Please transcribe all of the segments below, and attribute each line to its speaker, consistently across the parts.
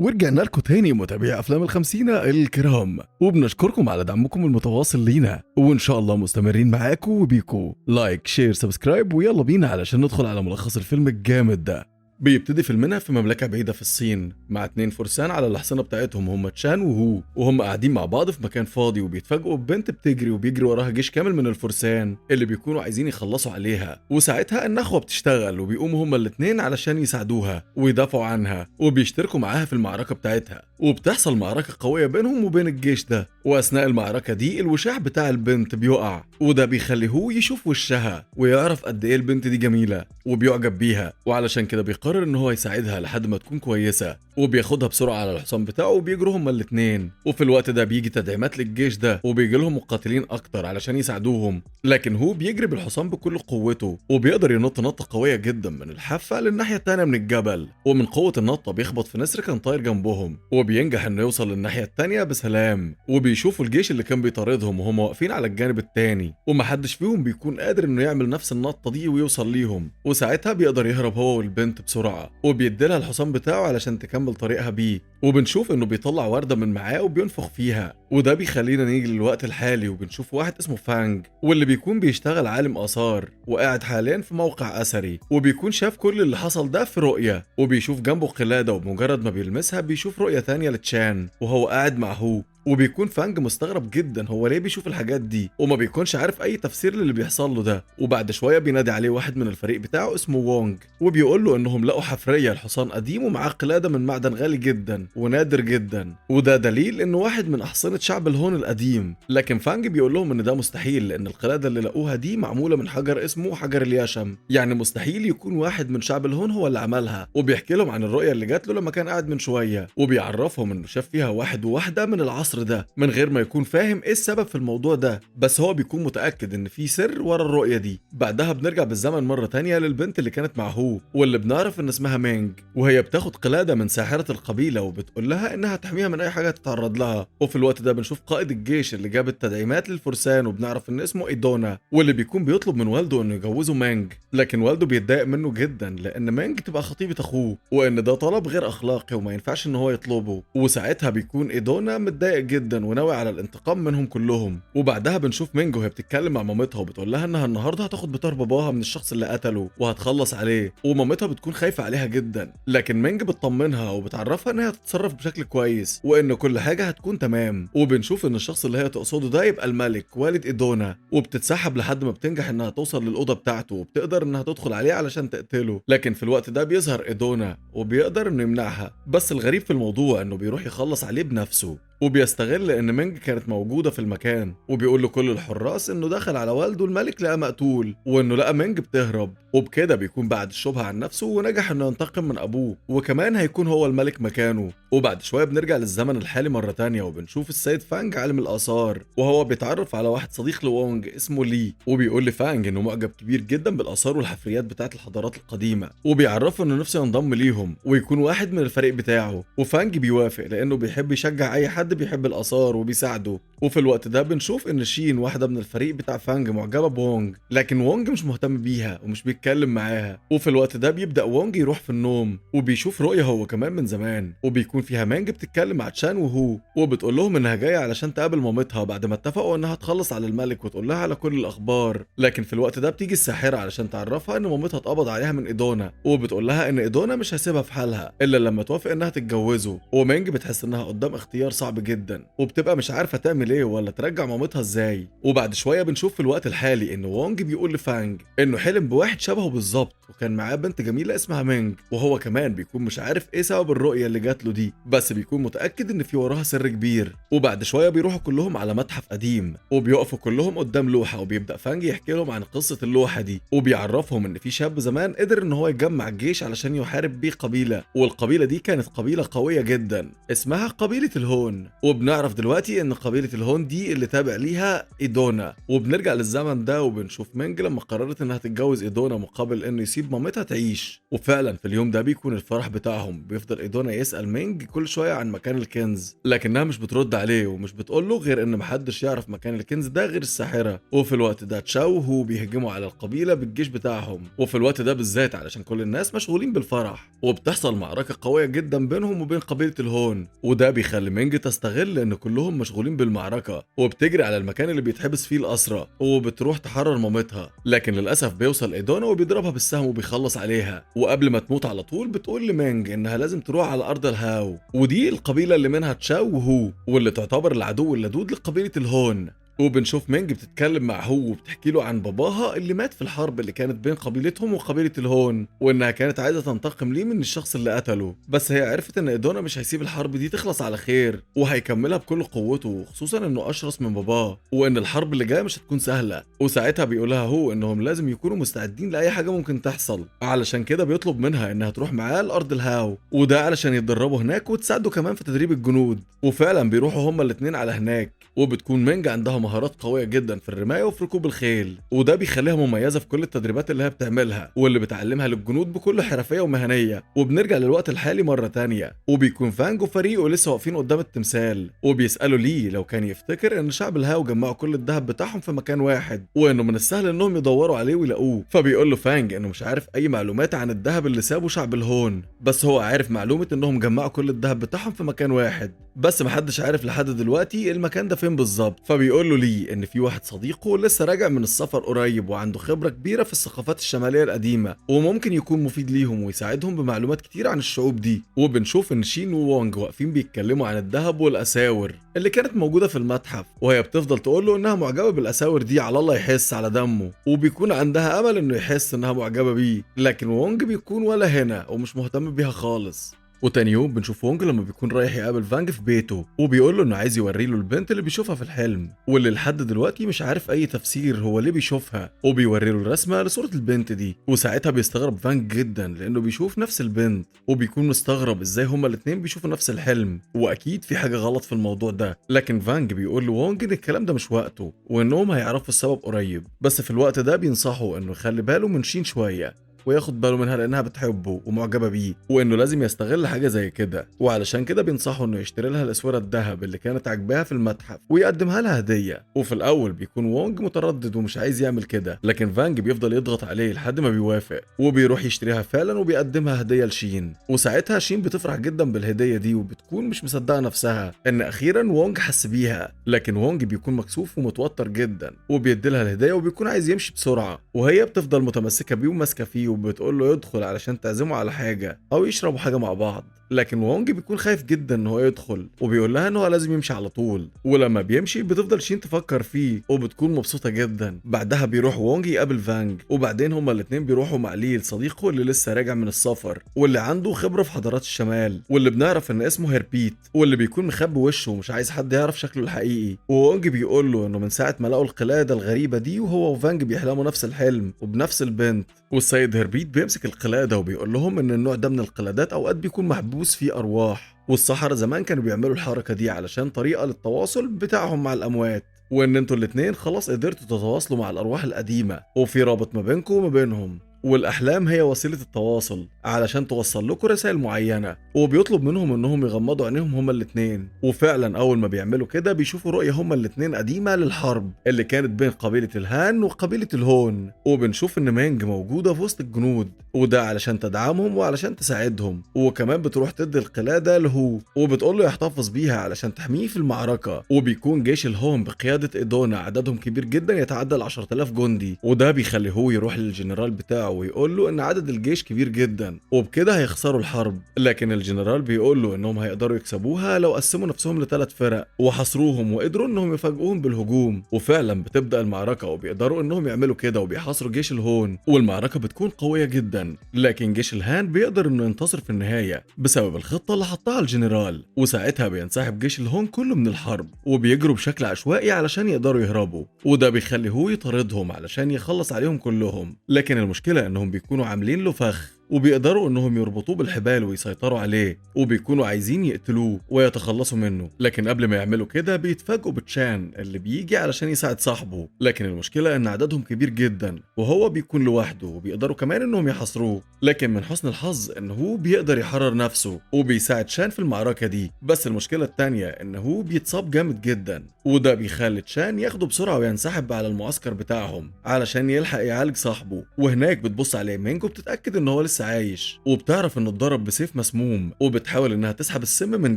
Speaker 1: ورجعنا لكم تاني متابعي افلام الخمسينة الكرام، وبنشكركم على دعمكم المتواصل لينا، وان شاء الله مستمرين معاكم وبيكم. لايك شير سبسكرايب ويلا بينا علشان ندخل على ملخص الفيلم الجامد ده. بيبتدي فيلمنا في مملكة بعيدة في الصين مع اتنين فرسان على الأحصنة بتاعتهم، هما تشان وهو، وهم قاعدين مع بعض في مكان فاضي، وبيتفاجئوا ببنت بتجري وبيجري وراها جيش كامل من الفرسان اللي بيكونوا عايزين يخلصوا عليها. وساعتها النخوة بتشتغل وبيقوموا هما الاتنين علشان يساعدوها ويدافعوا عنها وبيشتركوا معاها في المعركة بتاعتها، وبتحصل معركة قوية بينهم وبين الجيش ده. وأثناء المعركة دي الوشاح بتاع البنت بيقع، وده بيخليه هو يشوف وشها ويعرف قد ايه البنت دي جميلة وبيعجب بيها، وعلشان كده بيقرر ان هو يساعدها لحد ما تكون كويسة، وبياخدها بسرعة على الحصان بتاعه وبيجروا هما الاتنين. وفي الوقت ده بيجي تدعيمات للجيش ده وبيجي لهم مقاتلين اكتر علشان يساعدوهم، لكن هو بيجري بالحصان بكل قوته وبيقدر ينط نطة قوية جدا من الحافة للناحية التانية من الجبل، ومن قوة النطة بيخبط في نسر كان طاير جنبهم وبينجح انه يوصل للناحية التانية بسلام. وبيشوفوا الجيش اللي كان بيطاردهم وهم واقفين على الجانب التاني، ومحدش فيهم بيكون قادر انه يعمل نفس النطة دي ويوصل ليهم، وساعتها بيقدر يهرب هو والبنت بسرعة وبيديلها الحصان بتاعه علشان تكمل طريقها بيه. وبنشوف انه بيطلع وردة من معاه وبينفخ فيها، وده بيخلينا نيجي للوقت الحالي وبنشوف واحد اسمه فانج، واللي بيكون بيشتغل عالم آثار وقاعد حاليا في موقع أثري، وبيكون شاف كل اللي حصل ده في رؤية، وبيشوف جنبه قلادة وبمجرد ما بيلمسها بيشوف رؤية تانية لتشان وهو قاعد مع هو. وبيكون فانج مستغرب جدا هو ليه بيشوف الحاجات دي وما بيكونش عارف اي تفسير للي بيحصل له ده. وبعد شويه بينادي عليه واحد من الفريق بتاعه اسمه وونج، وبيقول له انهم لقوا حفريه لحصان قديم ومعاه قلاده من معدن غالي جدا ونادر جدا، وده دليل انه واحد من احصنه شعب الهون القديم. لكن فانج بيقول لهم ان ده مستحيل، لان القلاده اللي لقوها دي معموله من حجر اسمه حجر الياشم، يعني مستحيل يكون واحد من شعب الهون هو اللي عملها. وبيحكي لهم عن الرؤيه اللي جات له لما كان قاعد من شويه، وبيعرفهم انه شاف فيها واحد وواحده من العصر ده من غير ما يكون فاهم ايه السبب في الموضوع ده، بس هو بيكون متأكد ان في سر ورا الرؤية دي. بعدها بنرجع بالزمن مرة تانية للبنت اللي كانت مع هو، واللي بنعرف ان اسمها مينج، وهي بتاخد قلادة من ساحرة القبيلة وبتقول لها انها تحميها من اي حاجة تتعرض لها. وفي الوقت ده بنشوف قائد الجيش اللي جاب التدعيمات للفرسان، وبنعرف ان اسمه ايدونا، واللي بيكون بيطلب من والده انه يجوزه مينج، لكن والده بيتضايق منه جدا لان مينج تبقى خطيبة اخوه، وان ده طلب غير اخلاقي وما ينفعش ان هو يطلبه. وساعتها بيكون ايدونا متضايق جدا وناوي على الانتقام منهم كلهم. وبعدها بنشوف مينج وهي بتتكلم مع مامتها وبتقول لها انها النهارده هتاخد بطار باباها من الشخص اللي قتله وهتخلص عليه، ومامتها بتكون خايفه عليها جدا، لكن مينج بتطمنها وبتعرفها انها تتصرف بشكل كويس وان كل حاجه هتكون تمام. وبنشوف ان الشخص اللي هي تقصده ده يبقى الملك والد ايدونا، وبتتسحب لحد ما بتنجح انها توصل للاوضه بتاعته وبتقدر انها تدخل عليه علشان تقتله. لكن في الوقت ده بيظهر ايدونا وبيقدر انه يمنعها، بس الغريب في الموضوع انه بيروح يخلص عليه بنفسه، وبيستغل ان مينج كانت موجوده في المكان، وبيقول لكل الحراس انه دخل على والده الملك لقى مقتول، وانه لقى مينج بتهرب. وبكده بيكون بعد الشبهه عن نفسه ونجح انه ينتقم من ابوه، وكمان هيكون هو الملك مكانه. وبعد شويه بنرجع للزمن الحالي مره تانية وبنشوف السيد فانج عالم الاثار، وهو بيتعرف على واحد صديق لوونج اسمه لي، وبيقول لفانج انه معجب كبير جدا بالاثار والحفريات بتاعت الحضارات القديمه، وبيعرفه انه نفسه ينضم ليهم ويكون واحد من الفريق بتاعه. وفانج بيوافق لانه بيحب يشجع اي حد بيحب الآثار وبيساعده. وفي الوقت ده بنشوف ان شين واحدة من الفريق بتاع فانج معجبة بوونج، لكن وونج مش مهتم بيها ومش بيتكلم معاها. وفي الوقت ده بيبدأ وونج يروح في النوم، وبيشوف رؤية هو كمان من زمان، وبيكون فيها مانج بتتكلم مع تشان وهو، وبتقول لهم انها جاية علشان تقابل مامتها بعد ما اتفقوا انها تخلص على الملك وتقول لها على كل الاخبار. لكن في الوقت ده بتيجي الساحرة علشان تعرفها ان مامتها اتقبض عليها من ايدونا، وبتقول لها ان ايدونا مش هيسيبها في حالها الا لما توافق انها تتجوزه. ومانج بتحس انها قدام اختيار صعب جدا، وبتبقى مش عارفه تعمل ايه ولا ترجع مامتها ازاي. وبعد شويه بنشوف في الوقت الحالي ان وونج بيقول لفانج انه حلم بواحد شبهه بالظبط وكان معاه بنت جميله اسمها مينج، وهو كمان بيكون مش عارف ايه سبب الرؤيه اللي جات له دي، بس بيكون متاكد ان في وراها سر كبير. وبعد شويه بيروحوا كلهم على متحف قديم وبيقفوا كلهم قدام لوحه، وبيبدا فانج يحكي لهم عن قصه اللوحه دي، وبيعرفهم ان في شاب زمان قدر ان هو يجمع الجيش علشان يحارب بيه قبيله، والقبيله دي كانت قبيله قويه جدا اسمها قبيله الهون. وبنعرف دلوقتي ان قبيله الهون دي اللي تابع ليها ايدونا. وبنرجع للزمن ده وبنشوف مينج لما قررت انها تتجوز ايدونا مقابل انه يسيب ويسيب مامتها تعيش. وفعلا في اليوم ده بيكون الفرح بتاعهم، بيفضل ايدونا يسأل مينج كل شوية عن مكان الكنز، لكنها مش بترد عليه ومش بتقوله غير ان محدش يعرف مكان الكنز ده غير الساحرة. وفي الوقت ده تشاو وهو بيهجموا على القبيلة بالجيش بتاعهم، وفي الوقت ده بالذات علشان كل الناس مشغولين بالفرح، وبتحصل معركة قوية جدا بينهم وبين قبيلة الهون. وده بيخلي مينج تستغل ان كلهم مشغولين بالمعركة، وبتجري على المكان اللي بيتحبس فيه الأسرى وبتروح تحرر مامتها. لكن للأسف بيوصل ايدونا وبيضربها بالسهم وبيخلص عليها، وقبل ما تموت على طول بتقول لمينج انها لازم تروح على ارض الهاو، ودي القبيلة اللي منها تشاو وهو، واللي تعتبر العدو اللدود لقبيلة الهون. وبنشوف مينج بتتكلم مع هو وبتحكي له عن باباها اللي مات في الحرب اللي كانت بين قبيلتهم وقبيلة الهون، وانها كانت عايزة تنتقم ليه من الشخص اللي قتله. بس هي عرفت ان ايدونا مش هيسيب الحرب دي تخلص على خير، وهيكملها بكل قوته، خصوصا انه اشرس من باباه، وان الحرب اللي جايه مش هتكون سهلة. وساعتها بيقولها هو انهم لازم يكونوا مستعدين لاي حاجة ممكن تحصل، علشان كده بيطلب منها انها تروح معاه لارض الهاو، وده علشان يتدربوا هناك وتساعده كمان في تدريب الجنود. وفعلا بيروحوا هما الاتنين على هناك، وبتكون مينج عندها مهارات قوية جدا في الرماية وفي ركوب الخيل، وده بيخليها مميزة في كل التدريبات اللي هي بتعملها واللي بتعلمها للجنود بكل حرفية ومهنية. وبنرجع للوقت الحالي مرة تانية، وبيكون فانج وفريقه لسه واقفين قدام التمثال، وبيسألوا ليه لو كان يفتكر ان شعب الهاو جمعوا كل الذهب بتاعهم في مكان واحد، وانه من السهل انهم يدوروا عليه ويلاقوه. فبيقول له فانج انه مش عارف اي معلومات عن الذهب اللي سابه شعب الهون، بس هو عارف معلومة انهم جمعوا كل الذهب بتاعهم في مكان واحد، بس محدش عارف لحد دلوقتي المكان ده فين بالظبط. فبيقول له ليه ان في واحد صديقه لسه راجع من السفر قريب وعنده خبرة كبيرة في الثقافات الشمالية القديمة، وممكن يكون مفيد ليهم ويساعدهم بمعلومات كتير عن الشعوب دي. وبنشوف ان شين ووانج واقفين بيتكلموا عن الذهب والاساور اللي كانت موجودة في المتحف، وهي بتفضل تقول له انها معجبة بالاساور دي، على الله يحس على دمه، وبيكون عندها امل انه يحس انها معجبة بيه، لكن وونج بيكون ولا هنا ومش مهتم بيها خالص. وتاني يوم بنشوف وونج لما بيكون رايح يقابل فانج في بيته، وبيقول له انه عايز يوري له البنت اللي بيشوفها في الحلم، واللي لحد دلوقتي مش عارف اي تفسير هو ليه بيشوفها، وبيوري له الرسمه لصوره البنت دي. وساعتها بيستغرب فانج جدا لانه بيشوف نفس البنت، وبيكون مستغرب ازاي هما الاتنين بيشوفوا نفس الحلم، واكيد في حاجه غلط في الموضوع ده. لكن فانج بيقول له وونج ان الكلام ده مش وقته، وانهم هيعرفوا السبب قريب، بس في الوقت ده بينصحه انه يخلي باله من شين شويه وياخد باله منها لانها بتحبه ومعجبه بيه، وانه لازم يستغل حاجه زي كده. وعلشان كده بينصحه انه يشتري لها الاسوره الذهب اللي كانت عاجباها في المتحف ويقدمها لها هديه. وفي الاول بيكون وونج متردد ومش عايز يعمل كده، لكن فانج بيفضل يضغط عليه لحد ما بيوافق، وبيروح يشتريها فعلا وبيقدمها هديه لشين. وساعتها شين بتفرح جدا بالهديه دي، وبتكون مش مصدقه نفسها ان اخيرا وونج حس بيها، لكن وونج بيكون مكسوف ومتوتر جدا وبيديلها الهديه وبيكون عايز يمشي بسرعه، وهي بتفضل متمسكه بيه وماسكه فيه وبتقول له يدخل علشان تعزمه على حاجه او يشربوا حاجه مع بعض. لكن وونج بيكون خايف جدا ان هو يدخل، وبيقول لها ان هو لازم يمشي على طول. ولما بيمشي بتفضل شين تفكر فيه وبتكون مبسوطه جدا. بعدها بيروح وونج يقابل فانج، وبعدين هما الاتنين بيروحوا مع ليل صديقه اللي لسه راجع من السفر واللي عنده خبره في حضارات الشمال، واللي بنعرف ان اسمه هيربيت، واللي بيكون مخبي وشه ومش عايز حد يعرف شكله الحقيقي. وونج بيقول له انه من ساعه ما لقوا القلاده الغريبه دي وهو وفانج بيحلموا نفس الحلم وبنفس البنت. والسيد هيربيت بيمسك القلاده وبيقول لهم ان النوع ده من القلادات اوقات بيكون محبوس فيه ارواح، والسحرة زمان كانوا بيعملوا الحركه دي علشان طريقه للتواصل بتاعهم مع الاموات، وان انتوا الاتنين خلاص قدرتوا تتواصلوا مع الارواح القديمه وفي رابط ما بينكم وما بينهم، والاحلام هي وسيله التواصل علشان توصل لكم رسائل معينه. وبيطلب منهم انهم يغمضوا عينيهم هما الاتنين، وفعلا اول ما بيعملوا كده بيشوفوا رؤيه هما الاتنين قديمه للحرب اللي كانت بين قبيله الهان وقبيله الهون. وبنشوف ان مينج موجوده في وسط الجنود، وده علشان تدعمهم وعلشان تساعدهم، وكمان بتروح تدي القلاده لهو وبتقول له يحتفظ بيها علشان تحميه في المعركه. وبيكون جيش الهون بقياده ايدونا عددهم كبير جدا يتعدى ال 10,000 جندي، وده بيخلي هو يروح للجنرال بتاعه ويقول له ان عدد الجيش كبير جدا وبكده هيخسروا الحرب. لكن الجنرال بيقول له انهم هيقدروا يكسبوها لو قسموا نفسهم ل3 فرق وحصروهم وقدروا انهم يفاجئوهم بالهجوم. وفعلا بتبدا المعركه وبيقدروا انهم يعملوا كده وبيحاصروا جيش الهون، والمعركه بتكون قويه جدا. لكن جيش الهان بيقدر انه ينتصر في النهايه بسبب الخطه اللي حطها الجنرال، وساعتها بينسحب جيش الهون كله من الحرب وبيجروا بشكل عشوائي علشان يقدروا يهربوا، وده بيخلي هو يطاردهم علشان يخلص عليهم كلهم. لكن المشكله انهم بيكونوا عاملين له فخ وبيقدروا انهم يربطوه بالحبال ويسيطروا عليه، وبيكونوا عايزين يقتلوه ويتخلصوا منه. لكن قبل ما يعملوا كده بيتفاجئوا بتشان اللي بيجي علشان يساعد صاحبه. لكن المشكلة ان عددهم كبير جدا وهو بيكون لوحده، وبيقدروا كمان انهم يحاصروه. لكن من حسن الحظ ان هو بيقدر يحرر نفسه وبيساعد شان في المعركة دي. بس المشكلة التانية ان هو بيتصاب جامد جدا، وده بيخلي تشان ياخده بسرعة وينسحب على المعسكر بتاعهم علشان يلحق يعالج صاحبه. وهناك بتبص عليه مينج وبتتأكد ان هو لسه عايش، وبتعرف انه اتضرب بسيف مسموم، وبتحاول انها تسحب السم من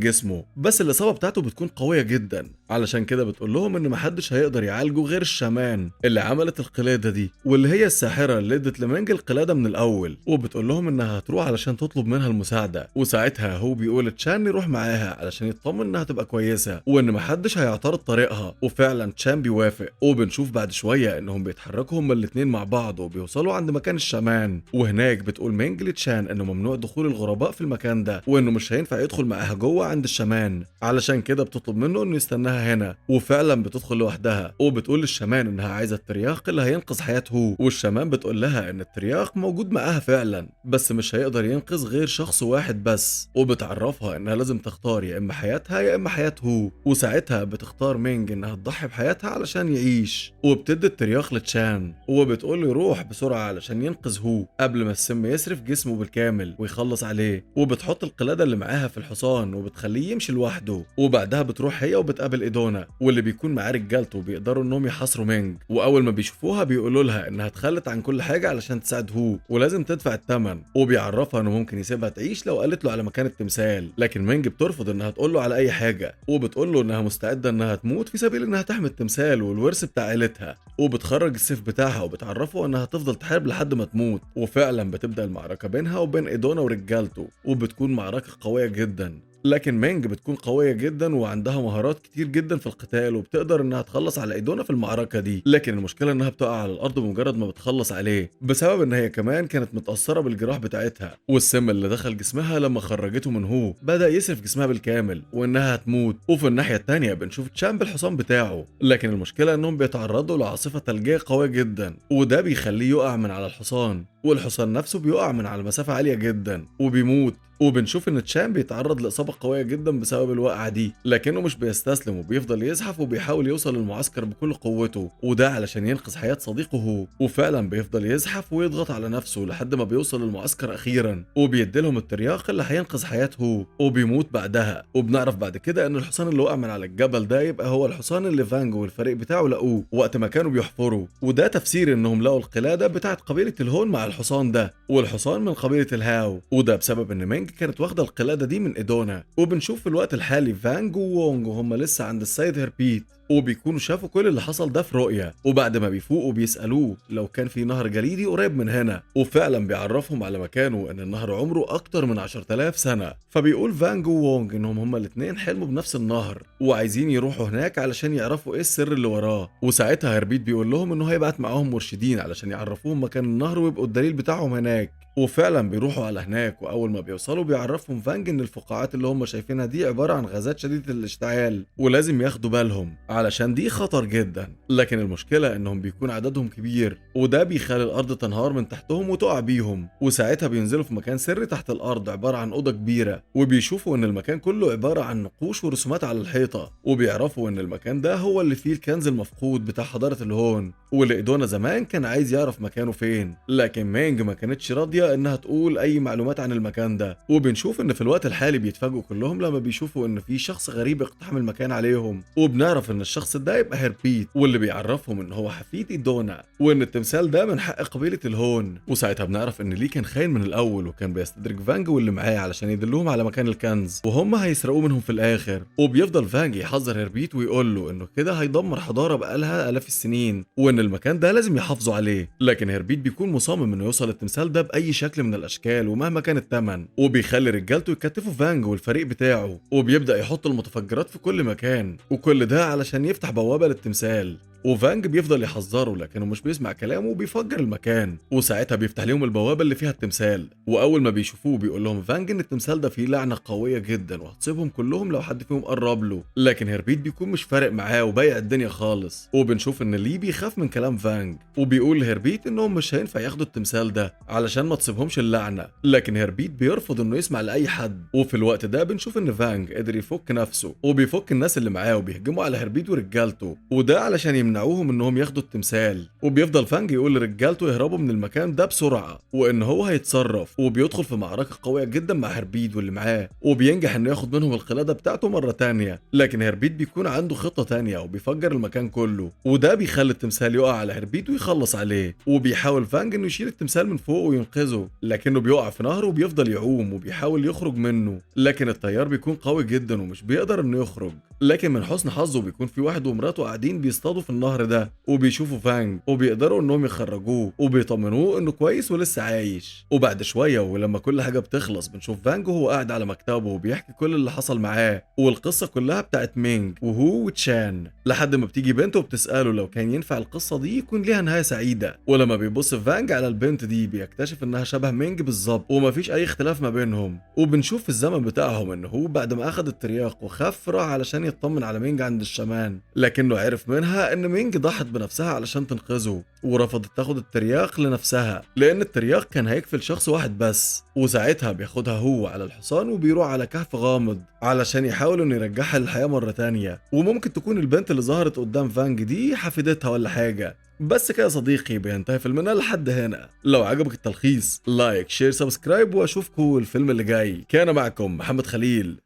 Speaker 1: جسمه. بس الإصابة بتاعته بتكون قوية جدا، علشان كده بتقول لهم ان محدش هيقدر يعالجه غير الشامان اللي عملت القلادة دي، واللي هي الساحرة اللي ادت لمينج القلادة من الأول. وبتقول لهم انها هتروح علشان تطلب منها المساعدة. وساعتها هو بيقول تشان يروح معاها علشان يطمن انها تبقى كويسة وان محدش هيعترض طريقها. وفعلا تشان بيوافق، وبنشوف بعد شوية انهم بيتحركوا هما الاتنين مع بعض وبيوصلوا عند مكان الشامان. وهناك بتقول مينج لتشان انه ممنوع دخول الغرباء في المكان ده، وانه مش هينفع يدخل معاها جوه عند الشامان. علشان كده بتطلب منه انه يستناها هنا، وفعلا بتدخل لوحدها. وبتقول للشامان انها عايزة الترياق اللي هينقذ حياته، والشامان بتقول لها ان الترياق موجود معاها فعلا، بس مش هيقدر ينقذ غير شخص واحد بس. وبتعرفها انها لازم تختار يا اما حياتها يا اما حياته. وساعتها بتختار مينج انها تضحي بحياتها علشان يعيش، وبتدي الترياق لتشان، وبتقول له يروح بسرعة علشان ينقذ هو قبل ما السم يسرف جسمه بالكامل ويخلص عليه. وبتحط القلادة اللي معاها في الحصان وبتخليه يمشي لوحده. وبعدها بتروح هي وبتقابل ايدونا واللي بيكون معاه رجالته، وبيقدروا انهم يحاصروا مينج. واول ما بيشوفوها بيقولوا لها انها اتخلت عن كل حاجة علشان تساعد هو ولازم تدفع الثمن. وبيعرفها انه ممكن يسيبها تعيش لو قالت له على مكان التمثال. لكن مينج بترفض انها تقول له على اي حاجة، وبتقول له انها مستعدة انها تموت في سبيل انها تحمي التمثال والورث بتاع عيلتها. وبتخرج السيف بتاعها وبتعرفه انها هتفضل تحارب لحد ما تموت. وفعلا بتبدأ المعركة بينها وبين ايدونا ورجالته، وبتكون معركة قوية جدا. لكن مينج بتكون قوية جدا وعندها مهارات كتير جدا في القتال، وبتقدر انها تخلص على ايدونا في المعركة دي. لكن المشكلة انها بتقع على الارض بمجرد ما بتخلص عليه، بسبب ان هي كمان كانت متأثرة بالجراح بتاعتها، والسم اللي دخل جسمها لما خرجته من هو بدأ يسرف جسمها بالكامل وانها هتموت. وفي الناحية التانية بنشوف تشان بالحصان بتاعه، لكن المشكلة انهم بيتعرضوا لعاصفة ثلجية قوية جدا، وده بيخليه يقع من على الحصان، والحصان نفسه بيقع من على مسافة عالية جدا وبيموت. وبنشوف ان تشان بيتعرض لإصابة قوية جدا بسبب الوقعة دي، لكنه مش بيستسلم وبيفضل يزحف وبيحاول يوصل للمعسكر بكل قوته، وده علشان ينقذ حياة صديقه هو. وفعلا بيفضل يزحف ويضغط على نفسه لحد ما بيوصل للمعسكر اخيرا، وبيديلهم الترياق اللي هينقذ حياته وبيموت بعدها. وبنعرف بعد كده ان الحصان اللي وقع من على الجبل ده يبقى هو الحصان اللي فانج والفريق بتاعه لقوه وقت ما كانوا بيحفروا، وده تفسير انهم لقوا القلادة بتاعت قبيلة الهون مع الحصان ده، والحصان من قبيلة الهاو، وده بسبب ان مينج كانت واخدة القلادة دي من ايدونا. وبنشوف في الوقت الحالي فانج ووونج وهم لسه عند السيد هربيت، وبيكونوا شافوا كل اللي حصل ده في رؤية. وبعد ما بيفوقوا بيسألوه لو كان في نهر جليدي قريب من هنا، وفعلا بيعرفهم على مكانه ان النهر عمره اكتر من 10,000 سنة. فبيقول فانج ووونج انهم هما الاتنين حلموا بنفس النهر وعايزين يروحوا هناك علشان يعرفوا ايه السر اللي وراه. وساعتها هربيت بيقول لهم انه هيبعت معاهم مرشدين علشان يعرفوهم مكان النهر ويبقوا الدليل بتاعهم هناك. وفعلا بيروحوا على هناك، واول ما بيوصلوا بيعرفهم فانج ان الفقاعات اللي هم شايفينها دي عباره عن غازات شديده الاشتعال، ولازم ياخدوا بالهم علشان دي خطر جدا. لكن المشكله انهم بيكون عددهم كبير، وده بيخلي الارض تنهار من تحتهم وتقع بيهم. وساعتها بينزلوا في مكان سري تحت الارض عباره عن اوضه كبيره، وبيشوفوا ان المكان كله عباره عن نقوش ورسومات على الحيطه، وبيعرفوا ان المكان ده هو اللي فيه الكنز المفقود بتاع حضاره الهون، واللي ايدونا زمان كان عايز يعرف مكانه فين. لكن مينج ما كانتش راضيه انها تقول اي معلومات عن المكان ده. وبنشوف ان في الوقت الحالي بيتفاجئوا كلهم لما بيشوفوا ان في شخص غريب اقتحم المكان عليهم، وبنعرف ان الشخص ده يبقى هربيت، واللي بيعرفهم ان هو حفيد ايدونا، وان التمثال ده من حق قبيله الهون. وساعتها بنعرف ان ليه كان خاين من الاول، وكان بيستدرج فانج واللي معاه علشان يدلهم على مكان الكنز، وهم هيسرقوه منهم في الاخر. وبيفضل فانج يحذر هربيت ويقول له انه كده هيدمر حضاره بقالها الاف السنين، وان المكان ده لازم يحافظوا عليه. لكن هربيت بيكون مصمم انه يوصل التمثال ده باي شكل من الاشكال ومهما كان الثمن، وبيخلي رجالته يكتفوا فانج والفريق بتاعه، وبيبدا يحط المتفجرات في كل مكان، وكل ده علشان يفتح بوابه للتمثال. وفانج بيفضل يحذره لكنه مش بيسمع كلامه وبيفجر المكان، وساعتها بيفتح لهم البوابة اللي فيها التمثال، وأول ما بيشوفوه بيقول لهم فانج إن التمثال ده فيه لعنة قوية جدا وهتصيبهم كلهم لو حد فيهم قرب له، لكن هربيت بيكون مش فارق معاه وبايع الدنيا خالص، وبنشوف إن لي بيخاف من كلام فانج وبيقول لهربيت إنهم مش هينفع ياخدوا التمثال ده علشان ما تصيبهمش اللعنة، لكن هربيت بيرفض إنه يسمع لأي حد، وفي الوقت ده بنشوف إن فانج قدر يفك نفسه وبيفك الناس اللي معاه وبيهجموا على هربيت ورجالته، وده علشان يمنعوهم إنهم ياخدوا التمثال، وبيفضل فانج يقول لرجالته يهربوا من المكان ده بسرعة وإن هو هيتصرف، وبيدخل في معركة قوية جدا مع هربيت واللي معاه وبينجح إنه ياخد منهم القلادة بتاعته مرة تانية، لكن هربيت بيكون عنده خطة تانية وبيفجر المكان كله، وده بيخلي التمثال يقع على هربيت ويخلص عليه، وبيحاول فانج إنه يشيل التمثال من فوق وينقذه لكنه بيقع في نهر وبيفضل يعوم وبيحاول يخرج منه، لكن التيار بيكون قوي جدا ومش بيقدر إنه يخرج، لكن من حسن حظه بيكون في واحد ومراته قاعدين بيصطادوا في النهر ده وبيشوفوا فانج وبيقدروا انهم يخرجوه وبيطمنوه انه كويس ولسه عايش، وبعد شويه ولما كل حاجه بتخلص بنشوف فانج وهو قاعد على مكتبه وبيحكي كل اللي حصل معاه والقصه كلها بتاعت مينج وهو وتشان، لحد ما بتيجي بنته وبتساله لو كان ينفع القصه دي يكون ليها نهايه سعيده، ولما بيبص فانج على البنت دي بيكتشف انها شبه مينج بالظبط ومفيش اي اختلاف ما بينهم، وبنشوف في الزمن بتاعهم ان هو بعد ما اخذ الترياق وخف راح علشان يطمن على مينج عند الشمان، لكنه عرف منها ان مينج ضحت بنفسها علشان تنقذه ورفضت تاخد الترياق لنفسها لان الترياق كان هيكفل شخص واحد بس، وساعتها بياخدها هو على الحصان وبيروح على كهف غامض علشان يحاول انه يرجعها للحياة مرة تانية، وممكن تكون البنت اللي ظهرت قدام فانج دي حفيدتها ولا حاجة. بس كده يا صديقي بينتهي فيلمنا لحد هنا، لو عجبك التلخيص لايك شير سبسكرايب واشوفكم الفيلم اللي جاي، كان معكم محمد خليل.